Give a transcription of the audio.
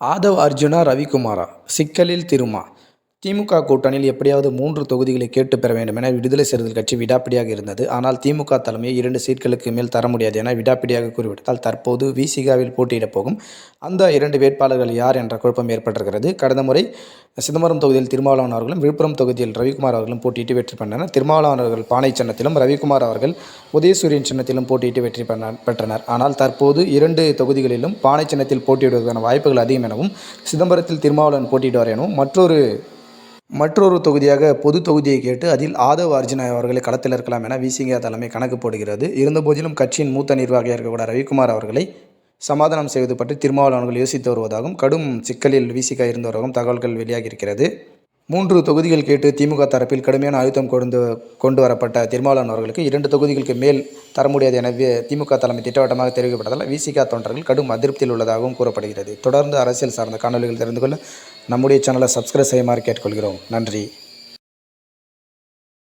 ஆதவ் அர்ஜுனா ரவிக்குமாரா சிக்கலில் திருமா திமுக கூட்டணியில் எப்படியாவது 3 தொகுதிகளை கேட்டு பெற வேண்டும் என விடுதலை சிறுத்தைகள் கட்சி விடாப்பிடியாக இருந்தது. ஆனால் திமுக தலைமையை 2 சீட்களுக்கு மேல் தர முடியாது என விடாப்பிடியாக கூறிவிட்டதால் தற்போது விசிகாவில் போட்டியிடப் போகும் அந்த 2 வேட்பாளர்கள் யார் என்ற குழப்பம் ஏற்பட்டிருக்கிறது. கடந்த முறை சிதம்பரம் தொகுதியில் திருமாவளவன் அவர்களும், விழுப்புரம் தொகுதியில் ரவிக்குமார் அவர்களும் போட்டியிட்டு வெற்றி பெற்றனர். திருமாவளவன் அவர்கள் பானை சின்னத்திலும், ரவிக்குமார் அவர்கள் உதயசூரியன் சின்னத்திலும் போட்டியிட்டு வெற்றி பெற்றனர். ஆனால் தற்போது 2 தொகுதிகளிலும் பானை சின்னத்தில் போட்டியிடுவதற்கான வாய்ப்புகள் அதிகம் எனவும், சிதம்பரத்தில் திருமாவளவன் போட்டியிடுவார் எனவும், மற்றொரு தொகுதியாக பொது தொகுதியை கேட்டு அதில் ஆதவ் அர்ஜுனா அவர்களை களத்தில் இருக்கலாம் என விசிக தலைமை கணக்கு போடுகிறது. இருந்தபோதிலும் கட்சியின் மூத்த நிர்வாகியாக இருக்கக்கூடிய ரவிக்குமார் அவர்களை சமாதானம் செய்வது பற்றி திருமாவளவன் அவர்கள் யோசித்து வருவதாகவும், கடும் சிக்கலில் விசிக இருந்து வருவதாகவும் தகவல்கள் வெளியாகியிருக்கிறது. 3 தொகுதிகள் கேட்டு திமுக தரப்பில் கடுமையான அழுத்தம் கொண்டு வரப்பட்ட திருமாவளவன் அவர்களுக்கு 2 தொகுதிகளுக்கு மேல் தர முடியாது என திமுக தலைமை திட்டவட்டமாக தெரிவிக்கப்பட்டதால் விசிக தொண்டர்கள் கடும் அதிருப்தியில் உள்ளதாகவும் கூறப்படுகிறது. தொடர்ந்து அரசியல் சார்ந்த காணொலிகள் தெரிந்து கொள்ள நம்முடைய சேனலை சப்ஸ்கிரைப் செய்யுமாறு கேட்டுக்கொள்கிறோம். நன்றி.